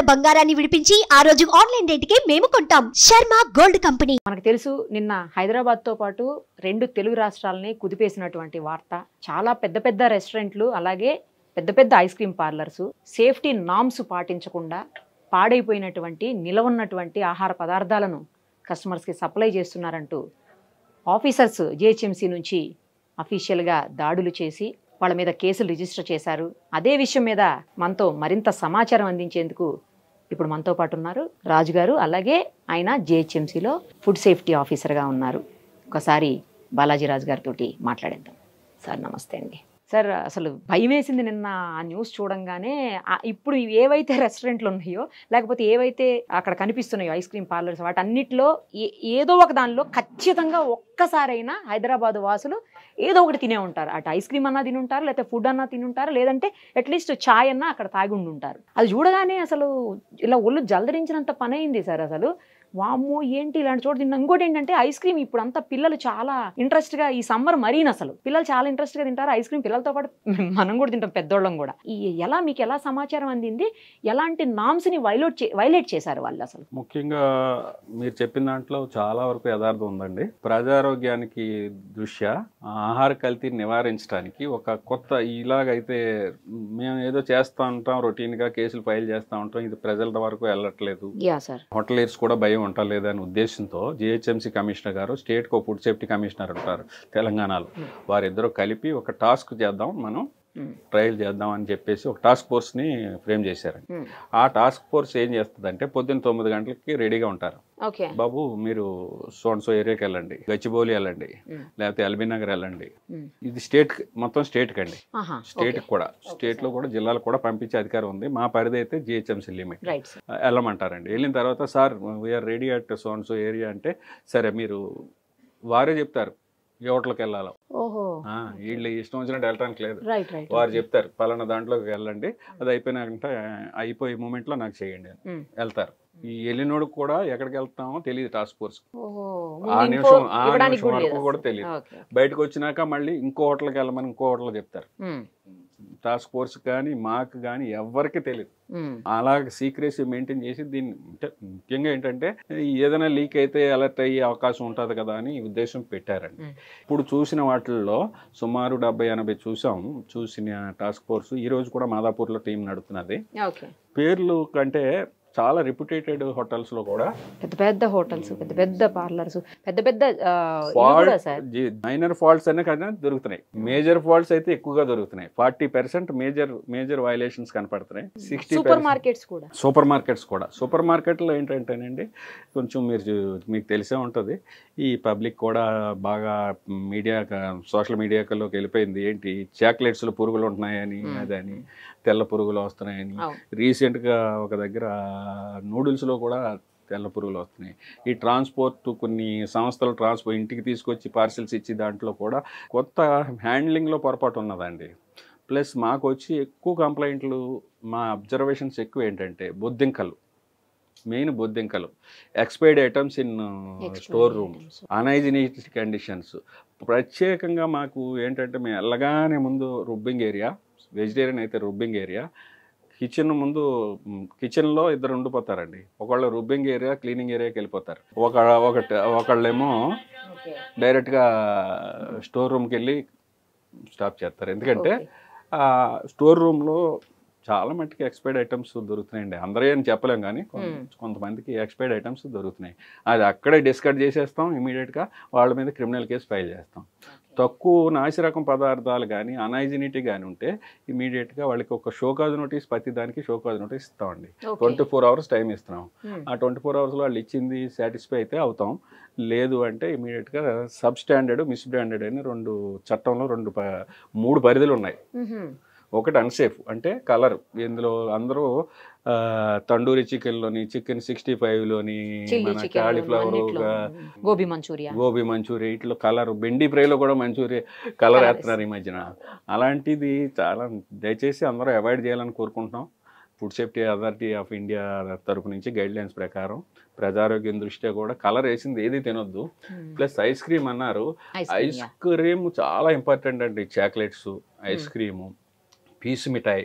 బంగారాన్ని విడిపించి ఆ రోజు ఆన్లైన్ రేటుకే మేము కొంటాం. Sharma gold company. మనకు తెలుసు నిన్న హైదరాబాద్ తో పాటు 2 తెలుగు రాష్ట్రాలని కుదిపేసినటువంటి వార్త. చాలా పెద్ద పెద్ద రెస్టారెంట్లు అలాగే పెద్ద పెద్ద ice cream parlours safety norms పాటించకుండా పాడైపోయినటువంటి నిలవన్నటువంటి ఆహార పదార్థాలను కస్టమర్స్కి సప్లై చేస్తున్నారంటూ ఆఫీసర్స్ జిహెచ్ఎంసీ నుంచి అఫీషియల్గా దాడులు చేసి వాళ్ళ మీద కేసులు రిజిస్టర్ చేశారు. అదే విషయం మీద మనతో మరింత సమాచారం అందించేందుకు ఇప్పుడు మనతో పాటు ఉన్నారు రాజు గారు. అలాగే ఆయన జిహెచ్ఎంసీలో ఫుడ్ సేఫ్టీ ఆఫీసర్గా ఉన్నారు. ఒకసారి బాలాజీ రాజు గారితో మాట్లాడేద్దాం. సార్ నమస్తే అండి. సార్ అసలు భయం వేసింది నిన్న ఆ న్యూస్ చూడంగానే. ఇప్పుడు ఏవైతే రెస్టారెంట్లు ఉన్నాయో లేకపోతే ఏవైతే అక్కడ కనిపిస్తున్నాయో ఐస్ క్రీమ్ పార్లర్స్ వాటన్నిటిలో ఏదో ఒక దానిలో ఖచ్చితంగా ఒక్కసారైనా హైదరాబాద్ వాసులు ఏదో ఒకటి తినే ఉంటారు. అటు ఐస్ క్రీమ్ అన్నా తిని ఉంటారు, లేకపోతే ఫుడ్ అన్నా తిని ఉంటారు, లేదంటే అట్లీస్ట్ ఛాయ్ అన్నా అక్కడ తాగి ఉండి ఉంటారు. అది చూడగానే అసలు ఇలా ఒళ్ళు జలదరించినంత పని అయింది సార్. అసలు వామ్మో ఏంటి ఇలాంటి చోట తిన్నా. ఇంకోటి ఏంటంటే ఐస్ క్రీమ్ ఇప్పుడు అంతా పిల్లలు చాలా ఇంట్రెస్ట్గా ఈ సమ్మర్ మరీన అసలు పిల్లలు చాలా ఇంట్రెస్ట్గా తింటారు ఐస్ క్రీమ్. పిల్లలతో పాటు మనం కూడా తింటాం, పెద్దోళ్ళం కూడా. మీకు ఎలా సమాచారం అందింది? ఎలాంటి నామ్స్ని వైలేట్ చేశారు వాళ్ళు? అసలు ముఖ్యంగా మీరు చెప్పిన దాంట్లో చాలా వరకు యథార్థం ఉందండి. ప్రజారోగ్యానికి దృష్ట్యా ఆహార కల్తీని నివారించడానికి ఒక కొత్త ఇలాగైతే మేము ఏదో చేస్తూ ఉంటాం, రొటీన్గా కేసులు ఫైల్ చేస్తూ ఉంటాం, ఇది ప్రజల వరకు వెళ్ళట్లేదు, హోటలియర్స్ కూడా భయం ఉండలేదు అనే ఉద్దేశంతో జిహెచ్ఎంసీ కమిషనర్ గారు, స్టేట్ కో ఫుడ్ సేఫ్టీ కమిషనర్ ఉంటారు తెలంగాణలో, వారిద్దరూ కలిపి ఒక టాస్క్ చేద్దాం, మనం ట్రయల్ చేద్దాం అని చెప్పేసి ఒక టాస్క్ ఫోర్స్ని ఫ్రేమ్ చేశారండి. ఆ టాస్క్ ఫోర్స్ ఏం చేస్తుందంటే పొద్దున్న 9 గంటలకి రెడీగా ఉంటారు. బాబు మీరు సోన్సో ఏరియాకి వెళ్ళండి, గచ్చిబౌలి వెళ్ళండి, లేకపోతే ఎల్బీ నగర్ వెళ్ళండి. ఇది స్టేట్ మొత్తం స్టేట్ కండి, స్టేట్కి కూడా, స్టేట్లో కూడా జిల్లాలకు కూడా పంపించే అధికారం ఉంది. మా పరిధి అయితే జిహెచ్ఎంసీ లిమిట్. వెళ్ళమంటారండి. వెళ్ళిన తర్వాత సార్ వీఆర్ రెడీ అట్ సోన్సో ఏరియా అంటే సరే మీరు వారే చెప్తారు ఏ హోటల్కి వెళ్ళాలో. వీళ్ళు ఇష్టం వచ్చినట్టు వెళ్ళడానికి లేదు, వారు చెప్తారు పలానా దాంట్లోకి వెళ్ళండి, అది అయిపోయే మూమెంట్లో నాకు చేయండి అని వెళ్తారు. ఈ వెళ్ళినోడికి కూడా ఎక్కడికి వెళ్తామో తెలియదు టాస్క్ ఫోర్స్. ఆ నిమిషం వరకు కూడా తెలియదు. బయటకు వచ్చినాక మళ్ళీ ఇంకో హోటల్కి వెళ్ళమని ఇంకో హోటల్ చెప్తారు. టాస్క్ ఫోర్స్ కానీ మాకు కానీ ఎవరికి తెలియదు. అలాగే సీక్రెసీ మెయింటైన్ చేసి దీన్ని ముఖ్యంగా ఏంటంటే ఏదైనా లీక్ అయితే అలర్ట్ అయ్యే అవకాశం ఉంటుంది కదా అని ఉద్దేశం పెట్టారండి. ఇప్పుడు చూసిన వాటిల్లో సుమారు 70-80 చూసిన టాస్క్ ఫోర్స్ ఈ రోజు కూడా మాదాపూర్లో టీం నడుపుతున్నది. పేర్లు కంటే చాలా రిప్యూటెడ్ హోటల్స్ లో కూడా పెద్ద పెద్ద హోటల్స్, పెద్ద పెద్ద పార్లర్స్, పెద్ద పెద్ద మైనర్ ఫాల్ట్స్ అనే కదా దొరుకుతున్నాయి. మేజర్ ఫాల్ట్స్ అయితే ఎక్కువగా దొరుకుతున్నాయి. 40% మేజర్ వైలేషన్స్ కనపడుతున్నాయి. 60% సూపర్ మార్కెట్స్ కూడా. సూపర్ మార్కెట్లో ఏంటంటేనండి కొంచెం మీకు తెలిసే ఉంటుంది, ఈ పబ్లిక్ కూడా బాగా సోషల్ మీడియాలోకి వెళ్ళిపోయింది. ఏంటి చాక్లెట్స్లో పురుగులు ఉంటున్నాయని, అదని తెల్ల పురుగులు వస్తున్నాయని. రీసెంట్గా ఒక దగ్గర నూడిల్స్లో కూడా తెల్ల పురుగులు వస్తున్నాయి. ఈ ట్రాన్స్పోర్ట్ కొన్ని సంస్థలు ఇంటికి తీసుకొచ్చి పార్సిల్స్ ఇచ్చి దాంట్లో కూడా కొత్త హ్యాండ్లింగ్లో పొరపాటు ఉన్నదండి. ప్లస్ మాకు వచ్చి ఎక్కువ కంప్లైంట్లు, మా అబ్జర్వేషన్స్ ఎక్కువ ఏంటంటే మెయిన్ బొద్దింకలు, expired items in store room, unhygienic conditions. ప్రత్యేకంగా మాకు ఏంటంటే మేము వెళ్ళగానే ముందు రుబ్బింగ్ ఏరియా, వెజిటేరియన్ అయితే రుబ్బింగ్ ఏరియా, కిచెన్లో ఇద్దరు ఉండిపోతారండి. ఒకళ్ళు రుబ్బింగ్ ఏరియా, క్లీనింగ్ ఏరియాకి వెళ్ళిపోతారు. ఒకళ్ళేమో డైరెక్ట్గా స్టోర్ రూమ్కి వెళ్ళి స్టాప్ చేస్తారు. ఎందుకంటే స్టోర్ రూమ్లో చాలా మట్టుకి ఎక్స్పైర్డ్ ఐటమ్స్ దొరుకుతున్నాయండి. అందరూ ఏం చెప్పలేం కానీ కొంతమందికి ఎక్స్పైర్డ్ ఐటమ్స్ దొరుకుతున్నాయి. అది అక్కడే డిస్కర్డ్ చేసేస్తాం, ఇమీడియట్గా వాళ్ళ మీద క్రిమినల్ కేసు ఫైల్ చేస్తాం. తక్కువ నాసిరకం పదార్థాలు కానీ అన్హైజినిటీ కానీ ఉంటే ఇమీడియట్గా వాళ్ళకి ఒక షోకాజ్ నోటీస్, ప్రతి దానికి షోకాజ్ నోటీస్ ఇస్తామండి. 24 hours టైం ఇస్తున్నాం. ఆ 24 hours వాళ్ళు ఇచ్చింది సాటిస్ఫై అయితే అవుతాం, లేదు అంటే ఇమీడియట్గా సబ్ స్టాండర్డ్, మిస్ బ్రాండెడ్ అని చట్టంలో 3 పరిధులు ఉన్నాయి. ఒకటి అన్సేఫ్ అంటే కలర్, ఇందులో అందరూ తండూరి చికెన్లోని, చికెన్ 65లోని, మన కాలీఫ్లవర్, గోబీ మంచూరియా, ఇట్లా కలర్, బెండి ఫ్రైలో కూడా మంచూరియా కలర్ వేస్తున్నారు ఈ మధ్యన. అలాంటిది చాలా దయచేసి అందరూ అవాయిడ్ చేయాలని కోరుకుంటున్నాం. Food safety authority of India తరపు నుంచి గైడ్లైన్స్ ప్రకారం ప్రజారోగ్యం దృష్ట్యా కూడా కలర్ వేసింది ఏది తినొద్దు. ప్లస్ ఐస్ క్రీమ్ అన్నారు, ఐస్ క్రీమ్ చాలా ఇంపార్టెంట్ అండి. చాక్లెట్స్, ఐస్ క్రీము, పీసు మిఠాయి,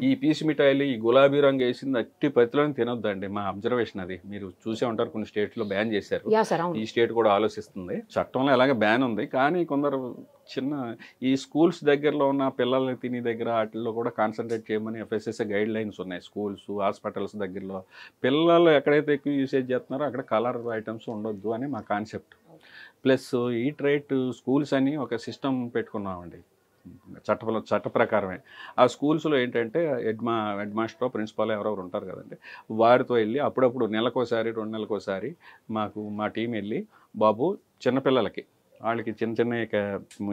ఈ పీసు మిఠాయిలు ఈ గులాబీ రంగు వేసింది అట్టి పత్తిలోని తినొద్దండి. మా అబ్జర్వేషన్ అది. మీరు చూసే ఉంటారు, కొన్ని స్టేట్స్లో బ్యాన్ చేశారు. ఈ స్టేట్ కూడా ఆలోచిస్తుంది. చట్టంలో ఎలాగే బ్యాన్ ఉంది, కానీ కొందరు చిన్న ఈ స్కూల్స్ దగ్గరలో ఉన్న పిల్లల్ని తినే దగ్గర వాటిల్లో కూడా కాన్సన్ట్రేట్ చేయమని FSSAI గైడ్ లైన్స్ ఉన్నాయి. స్కూల్స్, హాస్పిటల్స్ దగ్గరలో పిల్లలు ఎక్కడైతే ఎక్కువ యూసేజ్ చేస్తున్నారో అక్కడ కలర్ ఐటమ్స్ ఉండొద్దు అని మా concept. Plus eat right schools అని ఒక సిస్టమ్ పెట్టుకున్నామండి చట్ట ప్రకారమే. ఆ స్కూల్స్లో ఏంటంటే హెడ్ మాస్టర్ ప్రిన్సిపాల్ ఎవరెవరు ఉంటారు కదండి, వారితో వెళ్ళి అప్పుడప్పుడు నెలకోసారి 2 నెలలకోసారి మా టీం వెళ్ళి బాబు చిన్నపిల్లలకి వాళ్ళకి చిన్న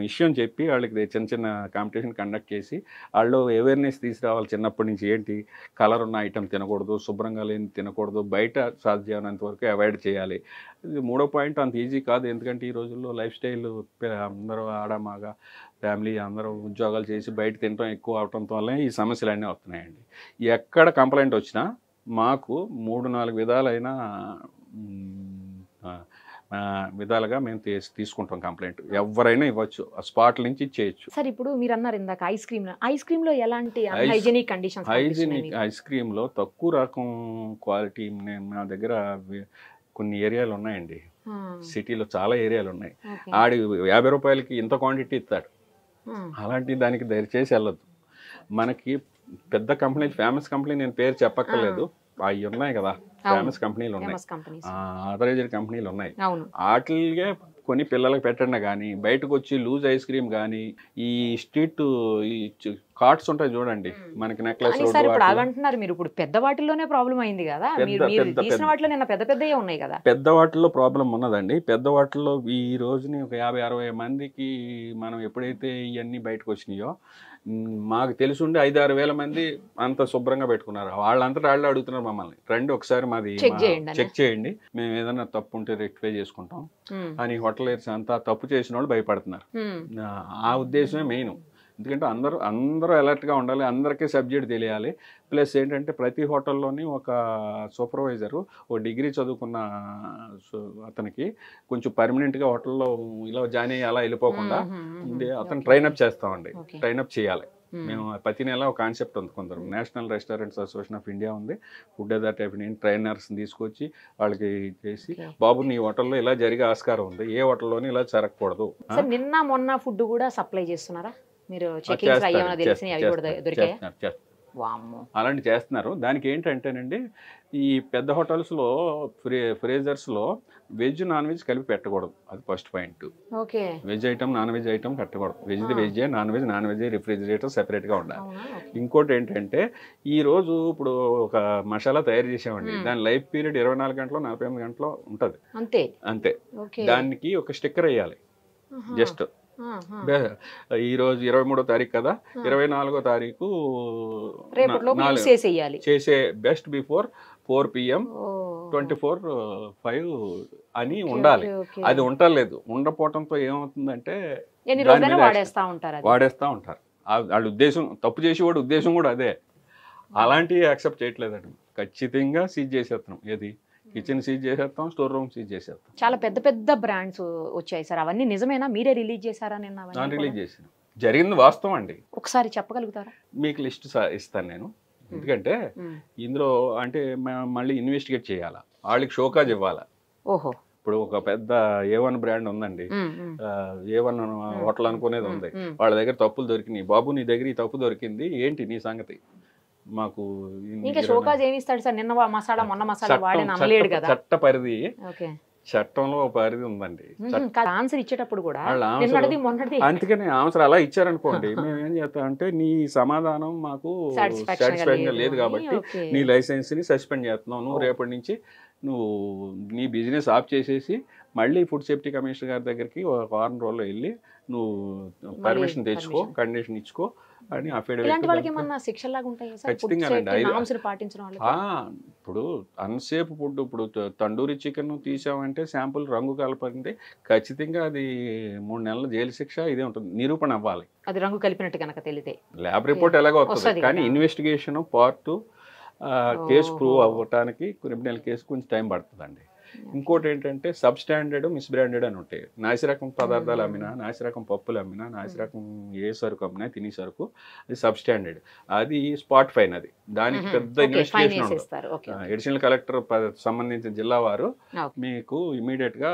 విషయం చెప్పి వాళ్ళకి చిన్న కాంపిటీషన్ కండక్ట్ చేసి వాళ్ళు అవేర్నెస్ తీసుకురావాలి. చిన్నప్పటి నుంచి ఏంటి కలర్ ఉన్న ఐటమ్ తినకూడదు, శుభ్రంగా లేని తినకూడదు, బయట సాధ్యమైనంత వరకు అవాయిడ్ చేయాలి. ఇది 3వ పాయింట్ అంత ఈజీ కాదు, ఎందుకంటే ఈ రోజుల్లో లైఫ్ స్టైల్ అందరూ ఆడమాగా ఫ్యామిలీ అందరూ ఉద్యోగాలు చేసి బయట తినడం ఎక్కువ అవటంతో వల్ల ఈ సమస్యలు అన్నీ వస్తున్నాయండి. ఎక్కడ కంప్లైంట్ వచ్చినా మాకు 3-4 విధాలైన విధాలుగా మేము తీసుకుంటాం కంప్లైంట్. ఎవరైనా ఇవ్వచ్చు, ఆ స్పాట్ నుంచి ఇచ్చేయచ్చు. సార్ ఇప్పుడు మీరు అన్నారు ఇందాక ఐస్ క్రీమ్ లో ఎలాంటి హైజీనిక్ కండిషన్స్? హైజీనిక్ ఐస్ క్రీమ్లో తక్కువ రకం క్వాలిటీ మా దగ్గర కొన్ని ఏరియాలు ఉన్నాయండి. సిటీలో చాలా ఏరియాలు ఉన్నాయి. ఆడి 50 రూపాయలకి ఇంత క్వాంటిటీ ఇస్తాడు. అలాంటి దానికి దయచేసి వెళ్ళొద్దు. మనకి పెద్ద కంపెనీ, ఫేమస్ కంపెనీ, నేను పేరు చెప్పక్కర్లేదు, అవి ఉన్నాయి కదా, ఫేమస్ కంపెనీలు ఉన్నాయి, ఆథరైజ్డ్ కంపెనీలు ఉన్నాయి. వాటికే కొన్ని పిల్లలకు పెట్టండి. కానీ బయటకు వచ్చి లూజ్ ఐస్ క్రీమ్ కానీ ఈ స్ట్రీట్ కార్ట్స్ ఉంటాయి చూడండి, మనకి నెక్లెస్ అంటున్నారు మీరు ఇప్పుడు పెద్ద వాటిల్లోనే ప్రాబ్లం అయింది కదా, పెద్ద వాటిల్లో ప్రాబ్లం ఉన్నదండి. పెద్ద వాటిల్లో ఈ రోజుని ఒక 50-60 మందికి మనం ఎప్పుడైతే ఇవన్నీ బయటకు వచ్చినాయో మాకు తెలిసి ఉండి 5-6 వేల మంది అంత శుభ్రంగా పెట్టుకున్నారు. వాళ్ళంతటా వాళ్ళు అడుగుతున్నారు మమ్మల్ని, రండి ఒకసారి మాది చెక్ చేయండి, మేము ఏదైనా తప్పు ఉంటే రెక్టిఫై చేసుకుంటాం అని హోటలర్స్ అంతా తప్పు చేసిన వాళ్ళు భయపడుతున్నారు. ఆ ఉద్దేశమే మెయిన్. ఎందుకంటే అందరూ అలర్ట్గా ఉండాలి, అందరికీ సబ్జెక్ట్ తెలియాలి. ప్లస్ ఏంటంటే ప్రతి హోటల్లోని ఒక సూపర్వైజరు, ఓ డిగ్రీ చదువుకున్న అతనికి కొంచెం పర్మనెంట్గా హోటల్లో ఇలా జాయిన్ అయ్యి అలా వెళ్ళిపోకుండా అతను ట్రైనప్ చేస్తామండి. ట్రైనప్ చేయాలి మేము. ప్రతి నెల ఒక కాన్సెప్ట్ ఉంది, కొందరు national restaurants association of India ఉంది, ఫుడ్ అథారిటీ ట్రైనర్స్ని తీసుకొచ్చి వాళ్ళకి చేసి, బాబు నీ హోటల్లో ఇలా జరిగే ఆస్కారం ఉంది, ఏ హోటల్లోని ఇలా జరగకూడదు. నిన్న మొన్న ఫుడ్ కూడా సప్లై చేస్తున్నారా మీరు? అలాంటి చేస్తున్నారు. దానికి ఏంటంటేనండి, ఈ పెద్ద హోటల్స్లో ఫ్రీజర్స్లో వెజ్ నాన్ వెజ్ కలిపి పెట్టకూడదు, అది first point. Veg item non veg item పెట్టకూడదు. వెజ్ది వెజ్, నాన్ వెజ్ రిఫ్రిజిరేటర్ సెపరేట్గా ఉండాలి. ఇంకోటి ఏంటంటే, ఈ రోజు ఇప్పుడు ఒక మసాలా తయారు చేసామండి, దాని లైఫ్ పీరియడ్ 24 గంటలు 48 గంటలు ఉంటుంది అంతే. దానికి ఒక స్టిక్కర్ వేయాలి జస్ట్. ఈరోజు 23వ తారీఖు కదా, 24వ తారీఖు చేసే బెస్ట్ బిఫోర్ 4 PM 24/5 అని ఉండాలి. అది ఉండలేదు. ఉండపోవటంతో ఏమవుతుందంటే వాడేస్తా ఉంటారు. వాళ్ళ ఉద్దేశం, తప్పు చేసేవాడు ఉద్దేశం కూడా అదే. అలాంటివి యాక్సెప్ట్ చేయట్లేదండి. ఖచ్చితంగా సీజ్ చేసేస్తున్నాం. ఏది కిచెన్ సీజ్ చేసేస్తాం, స్టోర్ రూమ్ సీజ్ చేసేస్తాం. చాలా పెద్ద పెద్ద బ్రాండ్స్ వచ్చాయి సార్, అవన్నీ నిజమేనా? మీరే రిలీజ్ చేశారా? నేను రిలీజ్ చేశాను, జరిగింది వాస్తవం అండి. ఒకసారి చెప్పగలుగుతారా? మీకు లిస్ట్ ఇస్తాను నేను. ఎందుకంటే ఇందులో అంటే మళ్ళీ ఇన్వెస్టిగేట్ చేయాలా, వాళ్ళకి షోకాజ్ ఇవ్వాలా. ఓహో, ఇప్పుడు ఒక పెద్ద A1 బ్రాండ్ ఉందండి, A1 హోటల్ అనుకునేది ఉంది, వాళ్ళ దగ్గర తప్పులు దొరికినాయి. బాబు నీ దగ్గర ఈ తప్పు దొరికింది, ఏంటి నీ సంగతి? మాకు చట్ట పరిధి, చట్టంలో పరిధి ఉందండి. ఆన్సర్ ఇచ్చేటప్పుడు కూడా అందుకని ఆన్సర్ అలా ఇచ్చారనుకోండి, మేము ఏం చేస్తామంటే నీ సమాధానం మాకు సాటిస్ఫాక్షన్ లేదు కాబట్టి నీ లైసెన్స్ ని సస్పెండ్ చేస్తున్నావు, నువ్వు రేపటి నుంచి నువ్వు నీ బిజినెస్ ఆఫ్ చేసేసి మళ్ళీ ఫుడ్ సేఫ్టీ కమిషనర్ గారి దగ్గరికి ఒక వారం రోజుల్లో వెళ్ళి నువ్వు పర్మిషన్ తెచ్చుకో, కండిషన్ ఇచ్చుకో అని ఇప్పుడు అన్సేఫ్ ఫుడ్, ఇప్పుడు తండూరి చికెన్ తీసామంటే శాంపుల్ రంగు కలపండి, ఖచ్చితంగా అది 3 నెలల జైలు శిక్ష ఇదే ఉంటుంది, నిరూపణ అవ్వాలి. అది రంగు కలిపినట్టు కనుక తెలితే ల్యాబ్ రిపోర్ట్ ఎలాగో వస్తుంది, కానీ ఇన్వెస్టిగేషన్ పార్ట్ కేసు ప్రూవ్ అవ్వటానికి క్రిమినల్ కేసు కొంచెం టైం పడుతుందండి. ఇంకోటి ఏంటంటే సబ్ స్టాండర్డ్, మిస్ బ్రాండెడ్ అని ఉంటాయి. నాసిరకం పదార్థాలు అమ్మినా, నాసిరకం పప్పులు అమ్మినా, నాసిరకం ఏ సరుకు అమ్మినా, తినే సరుకు అది సబ్ స్టాండర్డ్. అది స్పాట్ ఫైన్. అది దానికి పెద్ద ఇన్వెస్టిగేషన్ ఉండదు. అడిషనల్ కలెక్టర్ సంబంధించిన జిల్లా వారు మీకు ఇమీడియట్ గా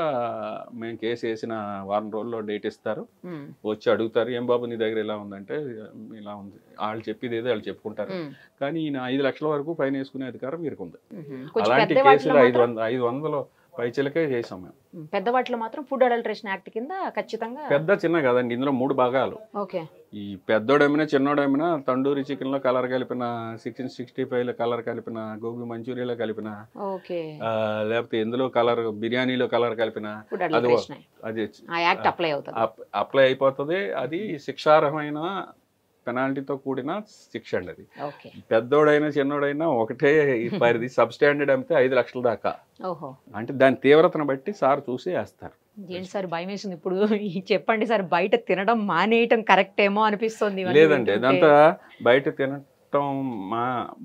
మేము కేసు వేసిన వారం రోజుల్లో డేట్ ఇస్తారు, వచ్చి అడుగుతారు, ఏం బాబు నీ దగ్గర ఇలా ఉందంటే ఇలా ఉంది, వాళ్ళు చెప్పేది ఏదో వాళ్ళు చెప్పుకుంటారు. కానీ ఈయన 5 లక్షల వరకు ఫైన్ వేసుకునే అధికారం వీరికి ఉంది. అలాంటి కేసులు 500 పైచలకే చేసాం మేము. పెద్ద వాటిలో మాత్రం ఫుడ్ అడల్టరేషన్ యాక్ట్ కింద ఖచ్చితంగా. పెద్ద చిన్న కదండి, ఇందులో 3 భాగాలు. ఈ పెద్దోడేమైనా చిన్నోడేమైనా తండూరి చికెన్ లో కలర్ కలిపిన, 1665 లో కలర్ కలిపిన, గోబీ మంచూరియాలో కలిపిన, లేకపోతే ఎందులో కలర్, బిర్యానీలో కలర్ కలిపిన, అది అప్లై అయిపోతుంది. అది శిక్షార్హమైన పెనాల్టీతో కూడిన శిక్ష అండి. అది పెద్దోడైనా చిన్నోడైనా ఒకటే పరిధి. సబ్ స్టాండర్డ్ అమ్మితే 5 లక్షల దాకా. అంటే దాని తీవ్రతను బట్టి సార్ చూసి వేస్తారు. ఏంటి సార్ భయం వేసింది ఇప్పుడు చెప్పండి సార్, బయట తినడం మానేయటం కరెక్ట్ ఏమో అనిపిస్తుంది. లేదండి, ఇదంతా బయట తినటం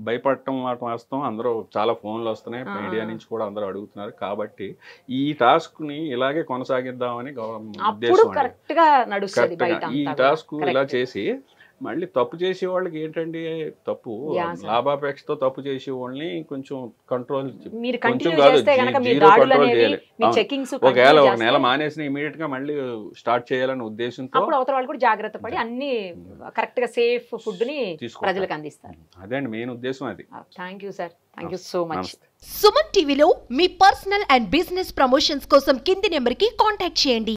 భయపడటం మాట వాస్తవం. అందరూ చాలా ఫోన్లు వస్తున్నాయి, మీడియా నుంచి కూడా అందరూ అడుగుతున్నారు. కాబట్టి ఈ టాస్క్ ని ఇలాగే కొనసాగిద్దామని ఉద్దేశం. ఈ టాస్క్ ఇలా చేసి మళ్ళీ తప్పు చేసే వాళ్ళకి ఏంటండి, తప్పు లాభాపేక్షతో తప్పు చేసే వాళ్ళని కొంచెం కంట్రోల్, కొంచెం కాదు జీరో కంట్రోల్ చేయాలి. ఒకవేళ ఒక నెల మానేసిన ఇమీడియట్ గా మళ్ళీ స్టార్ట్ చేయాలనే ఉద్దేశంతో జాగ్రత్త పడి అన్ని కరెక్ట్ గా సేఫ్ ఫుడ్ ని ప్రజలకు అందిస్తారు. అదే అండి మెయిన్ ఉద్దేశం అది. Thank you sir, thank you so much. Suman టీవీలో మీ పర్సనల్ అండ్ బిజినెస్ ప్రమోషన్స్ కోసం కింది నెంబర్ కి కాంటాక్ట్ చేయండి.